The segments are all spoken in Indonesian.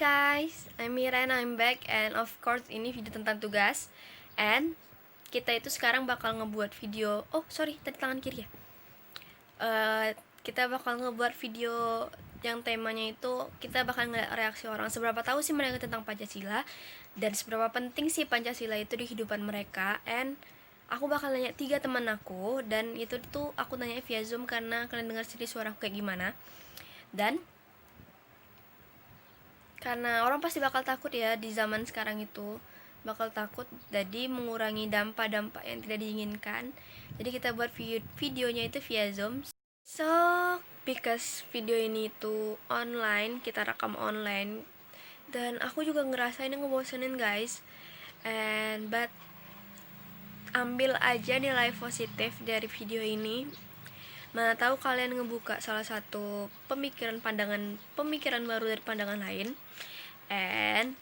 guys, I'm Mira and I'm back, and of course ini video tentang tugas. And kita itu sekarang bakal ngebuat video. Oh sorry, tadi tangan kiri ya. Kita bakal ngebuat video yang temanya itu kita bakal ngeliat reaksi orang, seberapa tahu sih mereka tentang Pancasila dan seberapa penting sih Pancasila itu di kehidupan mereka. And aku bakal nanya 3 teman aku, dan itu tuh aku nanya via Zoom karena kalian dengar sendiri suara aku kayak gimana. Dan karena orang pasti bakal takut ya, di zaman sekarang itu bakal takut, jadi mengurangi dampak-dampak yang tidak diinginkan. Jadi kita buat videonya itu via Zoom. So, because video ini itu online, kita rekam online, dan aku juga ngerasain ngebosenin guys. But ambil aja nilai positif dari video ini. Mana tahu kalian ngebuka salah satu pemikiran baru dari pandangan lain. And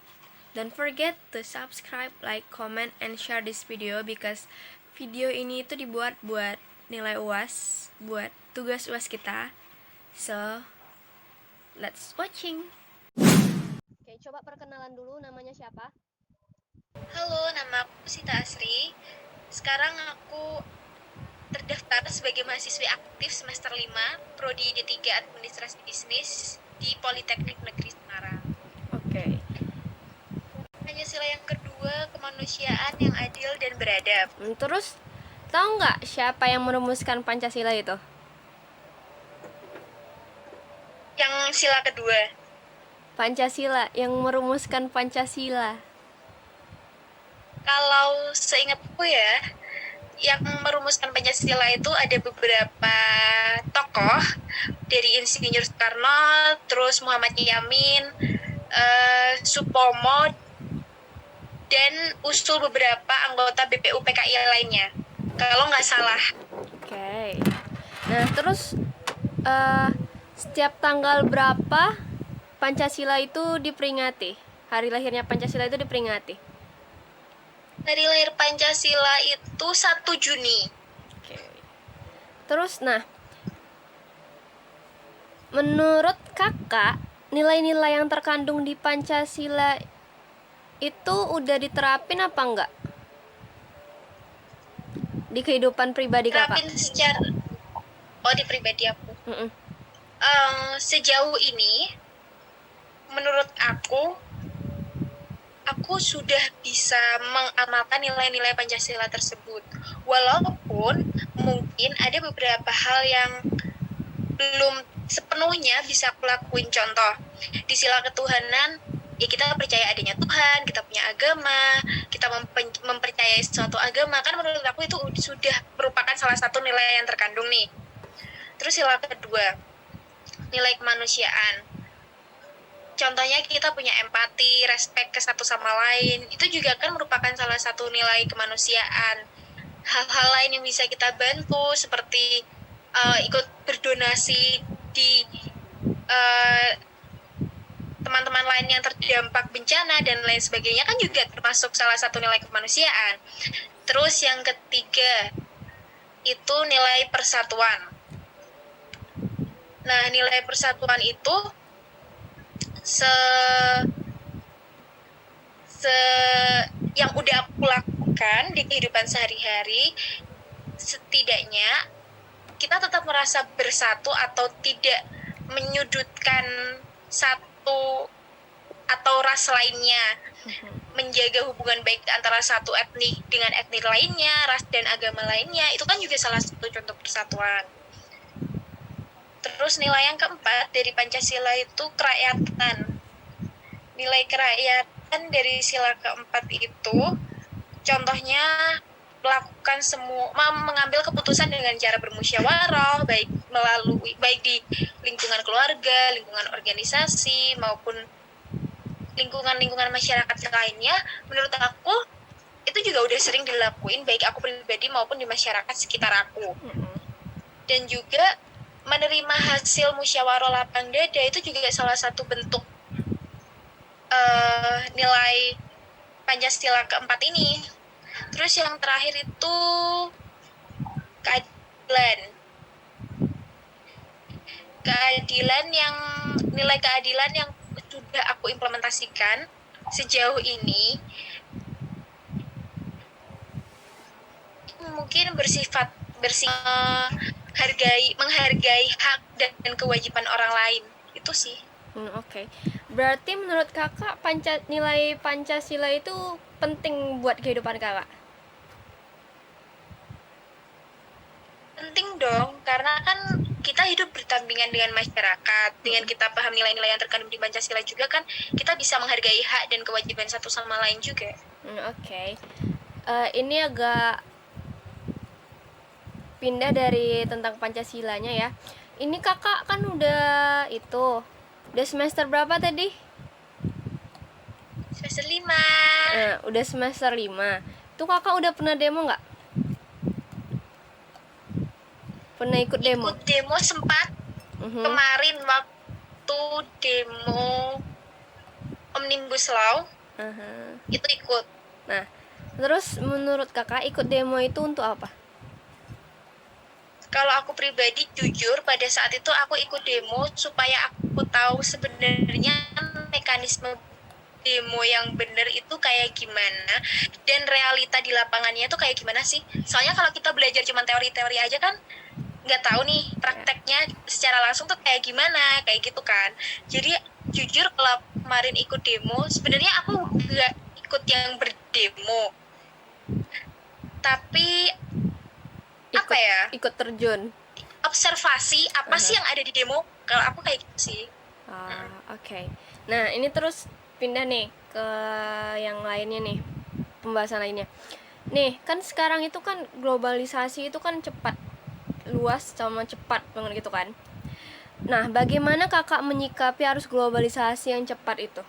don't forget to subscribe, like, comment, and share this video because video ini itu dibuat buat nilai UAS, buat tugas UAS kita. So, let's watching. Oke, coba perkenalan dulu, namanya siapa? Halo, nama aku Sita Asri. Sekarang aku terdaftar sebagai mahasiswi aktif semester 5, Prodi D3 Administrasi Bisnis di Politeknik Negeri Semarang. Oke. Pancasila yang kedua, kemanusiaan yang adil dan beradab. Terus, tahu nggak siapa yang merumuskan Pancasila itu? Yang sila kedua. Pancasila, yang merumuskan Pancasila. Kalau seingatku ya, yang merumuskan Pancasila itu ada beberapa tokoh, dari Insinyur Soekarno, terus Muhammad Yamin, Supomo, dan usul beberapa anggota BPU PKI lainnya, kalau nggak salah. Oke. Nah, terus setiap tanggal berapa Pancasila itu diperingati? Hari lahirnya Pancasila itu diperingati? Hari lahir Pancasila itu 1 Juni. Oke. Terus, nah, menurut kakak, nilai-nilai yang terkandung di Pancasila itu udah diterapin apa enggak di kehidupan pribadi kakak? Terapin secara di pribadi aku. Mm-mm. Sejauh ini, menurut aku sudah bisa mengamalkan nilai-nilai Pancasila tersebut. Walaupun mungkin ada beberapa hal yang belum sepenuhnya bisa aku lakuin. Contoh, di sila ketuhanan, ya kita percaya adanya Tuhan, kita punya agama, kita mempercayai suatu agama, kan menurut aku itu sudah merupakan salah satu nilai yang terkandung nih. Terus sila kedua, nilai kemanusiaan. Contohnya kita punya empati, respect ke satu sama lain, itu juga kan merupakan salah satu nilai kemanusiaan. Hal-hal lain yang bisa kita bantu, seperti ikut berdonasi di teman-teman lain yang terdampak bencana dan lain sebagainya, kan juga termasuk salah satu nilai kemanusiaan. Terus yang ketiga itu nilai persatuan. Nah, nilai persatuan itu yang udah aku lakukan di kehidupan sehari-hari, setidaknya kita tetap merasa bersatu atau tidak menyudutkan satu atau ras lainnya, menjaga hubungan baik antara satu etnik dengan etnik lainnya, ras dan agama lainnya, itu kan juga salah satu contoh persatuan. Terus nilai yang keempat dari Pancasila itu kerakyatan. Nilai kerakyatan dari sila keempat itu, contohnya mengambil keputusan dengan cara bermusyawarah, baik di lingkungan keluarga, lingkungan organisasi, maupun lingkungan masyarakat lainnya. Menurut aku itu juga udah sering dilakuin, baik aku pribadi maupun di masyarakat sekitar aku. Dan juga menerima hasil musyawarah lapang dada itu juga salah satu bentuk nilai Pancasila keempat ini. Terus yang terakhir itu keadilan, nilai keadilan yang sudah aku implementasikan informasikan sejauh ini mungkin menghargai hak dan kewajiban orang lain. Itu sih. Oke. Berarti menurut kakak nilai Pancasila itu penting buat kehidupan kakak? Penting dong, karena kan kita hidup berdampingan dengan masyarakat. Dengan kita paham nilai-nilai yang terkandung di Pancasila juga kan, kita bisa menghargai hak dan kewajiban satu sama lain juga. Oke. Ini agak pindah dari tentang Pancasilanya ya. Ini kakak kan udah semester berapa tadi? Semester 5. Udah semester 5. Tuh kakak udah pernah demo nggak? Pernah ikut demo? Ikut demo sempat. Kemarin waktu demo Omnibus Law, itu ikut. Nah, terus menurut kakak ikut demo itu untuk apa? Kalau aku pribadi jujur pada saat itu aku ikut demo supaya aku tahu sebenarnya mekanisme demo yang benar itu kayak gimana dan realita di lapangannya itu kayak gimana sih. Soalnya kalau kita belajar cuma teori-teori aja kan nggak tahu nih prakteknya secara langsung tuh kayak gimana, kayak gitu kan. Jadi jujur kalau kemarin ikut demo, sebenarnya aku nggak ikut yang berdemo, tapi ikut terjun observasi apa sih yang ada di demo. Kalau aku kayak gitu sih. Oke. Nah, ini terus pindah nih ke yang lainnya nih, pembahasan lainnya nih. Kan sekarang itu kan globalisasi itu kan cepat, luas sama cepat banget gitu kan. Nah, bagaimana kakak menyikapi arus globalisasi yang cepat itu?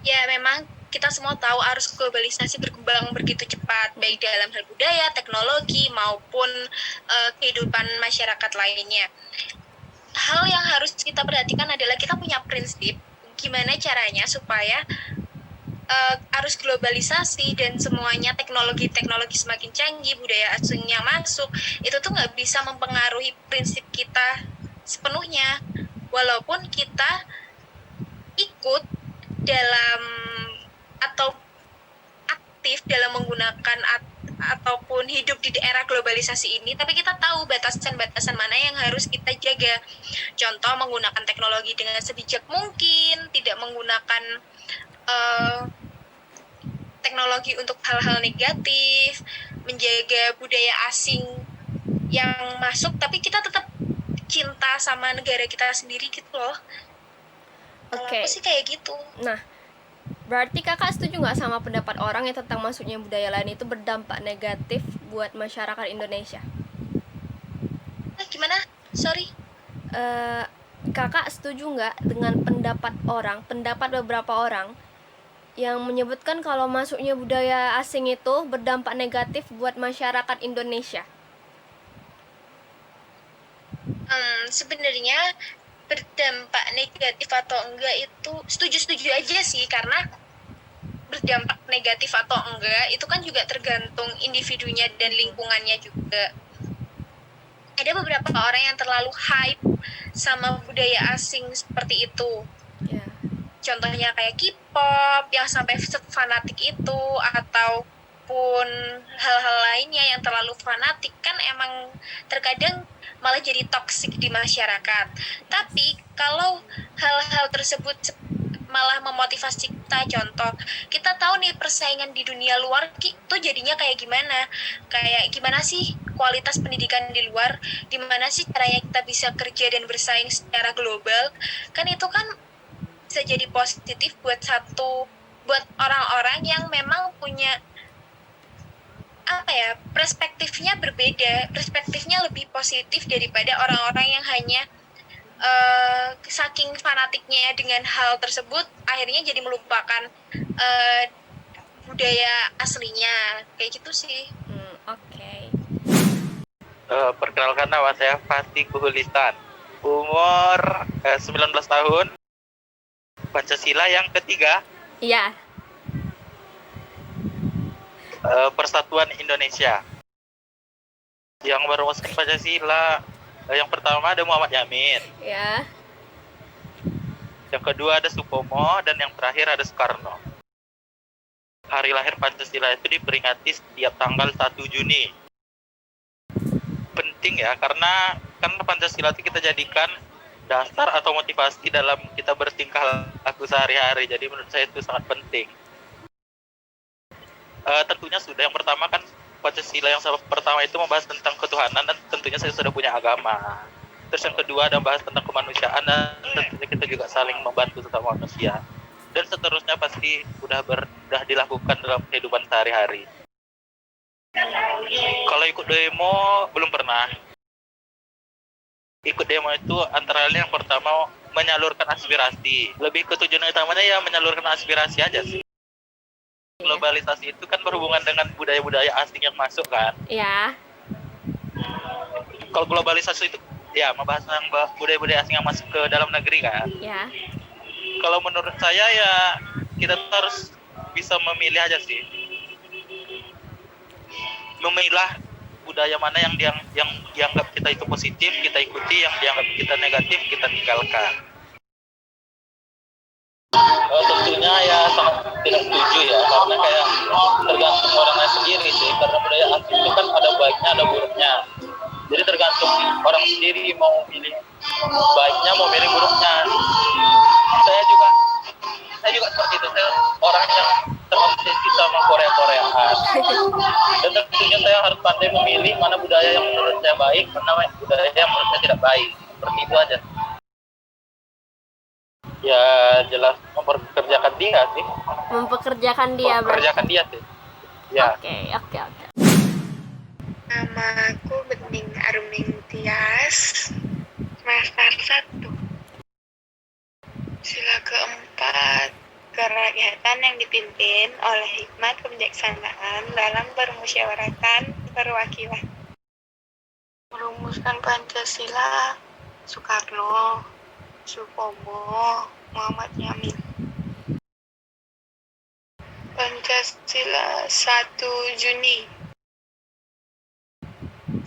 Ya memang kita semua tahu arus globalisasi berkembang begitu cepat, baik dalam hal budaya, teknologi, maupun kehidupan masyarakat lainnya. Hal yang harus kita perhatikan adalah kita punya prinsip gimana caranya supaya arus globalisasi dan semuanya teknologi semakin canggih, budaya asing yang masuk, itu tuh nggak bisa mempengaruhi prinsip kita sepenuhnya. Walaupun kita ikut dalam atau aktif dalam menggunakan ataupun hidup di era globalisasi ini, tapi kita tahu batasan-batasan mana yang harus kita jaga. Contoh, menggunakan teknologi dengan sebijak mungkin, tidak menggunakan teknologi untuk hal-hal negatif, menjaga budaya asing yang masuk, tapi kita tetap cinta sama negara kita sendiri gitu loh. Kalau aku sih kayak gitu. Nah, berarti kakak setuju nggak sama pendapat orang yang tentang masuknya budaya lain itu berdampak negatif buat masyarakat Indonesia? Gimana? Sorry. Kakak setuju nggak dengan pendapat beberapa orang yang menyebutkan kalau masuknya budaya asing itu berdampak negatif buat masyarakat Indonesia? Sebenarnya berdampak negatif atau enggak itu setuju-setuju aja sih, karena berdampak negatif atau enggak itu kan juga tergantung individunya dan lingkungannya juga. Ada beberapa orang yang terlalu hype sama budaya asing seperti itu. Contohnya kayak K-pop yang sampai fanatik itu, ataupun hal-hal lainnya yang terlalu fanatik, kan emang terkadang malah jadi toksik di masyarakat. Tapi kalau hal-hal tersebut malah memotivasi kita, contoh kita tahu nih persaingan di dunia luar itu jadinya kayak gimana sih kualitas pendidikan di luar, gimana sih caranya kita bisa kerja dan bersaing secara global, kan itu kan bisa jadi positif buat orang-orang yang memang punya perspektifnya berbeda, perspektifnya lebih positif daripada orang-orang yang hanya saking fanatiknya dengan hal tersebut akhirnya jadi melupakan budaya aslinya, kayak gitu sih. Oke. Perkenalkan, nama saya Fatih Kuhulitan, umur 19 tahun, Pancasila yang ketiga. Iya. Persatuan Indonesia. Yang merumuskan Pancasila yang pertama ada Muhammad Yamin. Ya. yang kedua ada Supomo, dan yang terakhir ada Soekarno. Hari lahir Pancasila itu diperingati setiap tanggal 1 Juni. Penting ya, karena kan Pancasila itu kita jadikan dasar atau motivasi dalam kita bertingkah laku sehari-hari. Jadi menurut saya itu sangat penting. Tentunya sudah, yang pertama kan Pancasila yang pertama itu membahas tentang ketuhanan, dan tentunya saya sudah punya agama. Terus yang kedua ada bahas tentang kemanusiaan, dan tentunya kita juga saling membantu sesama manusia. Dan seterusnya pasti udah dilakukan dalam kehidupan sehari-hari. Kalau ikut demo belum pernah. Ikut demo itu antara lain yang pertama menyalurkan aspirasi. Lebih ke tujuan utamanya ya menyalurkan aspirasi aja sih. Globalisasi itu kan berhubungan dengan budaya-budaya asing yang masuk kan. Ya. Kalau globalisasi itu ya membahas tentang budaya-budaya asing yang masuk ke dalam negeri kan. Ya. Kalau menurut saya ya kita harus bisa memilih aja sih. Memilah budaya mana yang dianggap kita itu positif, kita ikuti, yang dianggap kita negatif, kita tinggalkan. Tentunya ya sangat tidak setuju ya, karena kayak tergantung orangnya sendiri sih, karena budaya asing itu kan ada baiknya, ada buruknya. Jadi tergantung orang sendiri mau milih baiknya, mau milih buruknya. Saya juga seperti itu. Saya orang yang terobsesi sama Korea-Koreaan. Dan tentunya saya harus pandai memilih mana budaya yang menurut saya baik, mana budaya yang menurut saya tidak baik. Seperti itu aja. Ya jelas mempekerjakan dia sih. Mempekerjakan dia berarti. Mempekerjakan dia sih. Ya. Oke. Nama aku Bening Aruming Tias, semester 1. Sila keempat, kerakyatan yang dipimpin oleh hikmat kebijaksanaan dalam permusyawaratan perwakilan. Merumuskan Pancasila, Soekarno, Supomo, Muhammad Yamin. Pancasila 1 Juni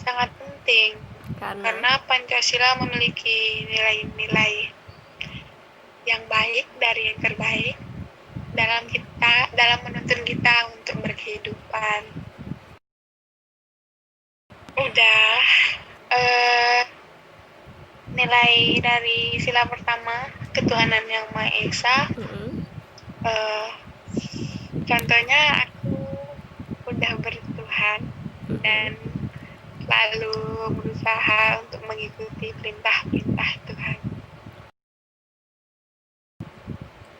sangat penting karena Pancasila memiliki nilai-nilai yang baik dari yang terbaik dalam menuntun kita untuk berkehidupan. Nilai dari sila pertama, ketuhanan yang Maha Esa. Contohnya aku udah bertuhan dan selalu berusaha untuk mengikuti perintah-perintah Tuhan.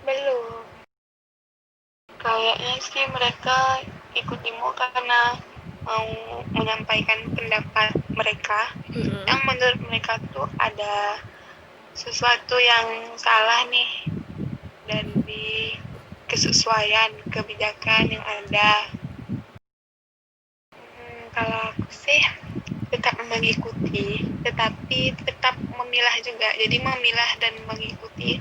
Belum. Kayaknya sih mereka ikut demo karena mau menyampaikan pendapat mereka yang menurut mereka tuh ada sesuatu yang salah nih dari kesesuaian kebijakan yang ada. Kalau aku sih tetap mengikuti, tetapi tetap memilah juga. Jadi memilah dan mengikuti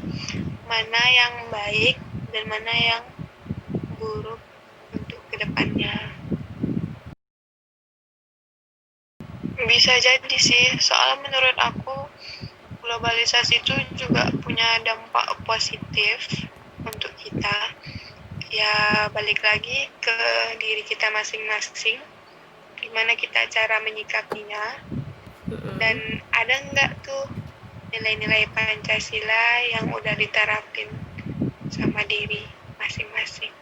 mana yang baik dan mana yang buruk untuk kedepannya. Bisa jadi sih, soalnya menurut aku globalisasi itu juga punya dampak positif untuk kita. Ya balik lagi ke diri kita masing-masing, gimana kita cara menyikapinya, dan ada nggak tuh nilai-nilai Pancasila yang udah diterapin sama diri masing-masing.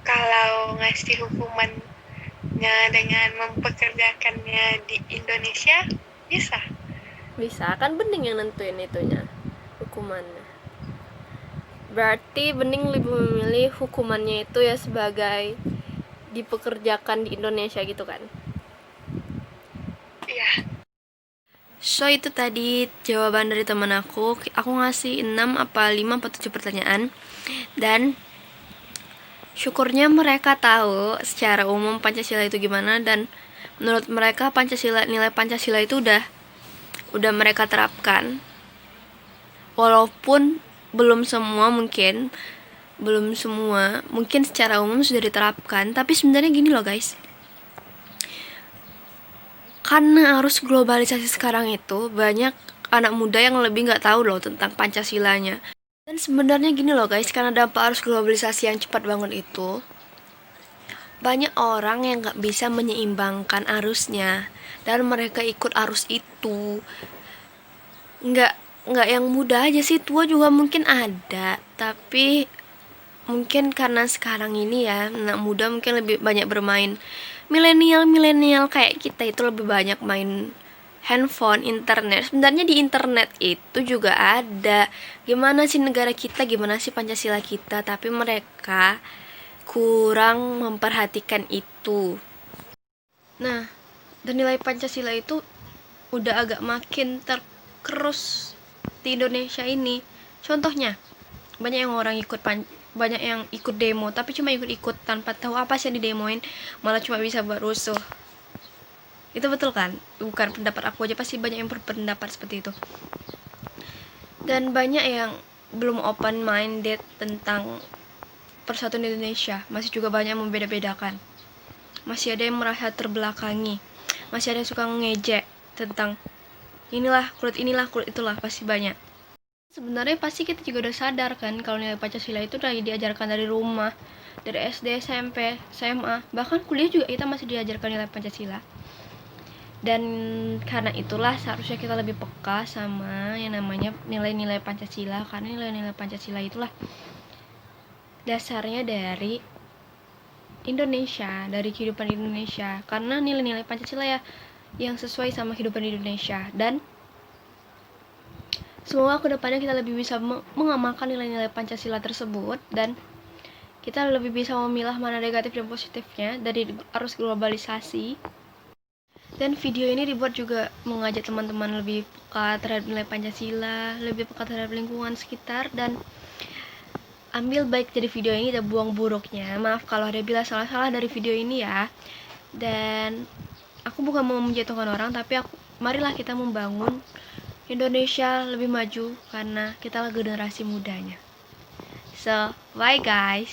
Kalau ngasih hukumannya dengan mempekerjakannya di Indonesia, bisa kan Bening yang nentuin itunya, hukumannya. Berarti Bening lebih memilih hukumannya itu ya sebagai dipekerjakan di Indonesia gitu kan? Iya. So itu tadi jawaban dari teman aku ngasih 6 apa 5 atau 7 pertanyaan. Dan syukurnya mereka tahu secara umum Pancasila itu gimana, dan menurut mereka nilai Pancasila itu udah mereka terapkan. Walaupun belum semua mungkin secara umum sudah diterapkan, tapi sebenarnya gini loh guys. Karena arus globalisasi sekarang itu banyak anak muda yang lebih nggak tahu loh tentang Pancasilanya. Dan sebenarnya gini loh guys, karena dampak arus globalisasi yang cepat banget itu, banyak orang yang nggak bisa menyeimbangkan arusnya dan mereka ikut arus itu. Nggak nggak yang muda aja sih, tua juga mungkin ada, tapi mungkin karena sekarang ini ya anak muda mungkin lebih banyak bermain, milenial kayak kita itu lebih banyak main handphone, internet. Sebenarnya di internet itu juga ada gimana sih negara kita, gimana sih Pancasila kita, tapi mereka kurang memperhatikan itu. Nah, dan nilai Pancasila itu udah agak makin terkerus di Indonesia ini. Contohnya, banyak yang ikut demo, tapi cuma ikut tanpa tahu apa sih yang didemoin, malah cuma bisa buat rusuh. Itu betul kan? Bukan pendapat aku aja, pasti banyak yang berpendapat seperti itu. Dan banyak yang belum open minded tentang persatuan Indonesia, masih juga banyak yang membeda-bedakan. Masih ada yang merasa terbelakangi, masih ada yang suka ngejek tentang kulit inilah, kulit itulah, pasti banyak. Sebenarnya pasti kita juga udah sadar kan kalau nilai Pancasila itu udah diajarkan dari rumah, dari SD, SMP, SMA, bahkan kuliah juga kita masih diajarkan nilai Pancasila. Dan karena itulah seharusnya kita lebih peka sama yang namanya nilai-nilai Pancasila, karena nilai-nilai Pancasila itulah dasarnya dari Indonesia, dari kehidupan Indonesia. Karena nilai-nilai Pancasila ya yang sesuai sama kehidupan Indonesia. Dan semoga kedepannya kita lebih bisa mengamalkan nilai-nilai Pancasila tersebut, dan kita lebih bisa memilah mana negatif dan positifnya dari arus globalisasi. Dan video ini dibuat juga mengajak teman-teman lebih peka terhadap nilai Pancasila, lebih peka terhadap lingkungan sekitar, dan ambil baik dari video ini dan buang buruknya. Maaf kalau ada bila salah-salah dari video ini ya. Dan aku bukan mau menjatuhkan orang, tapi marilah kita membangun Indonesia lebih maju karena kita generasi mudanya. So, bye guys.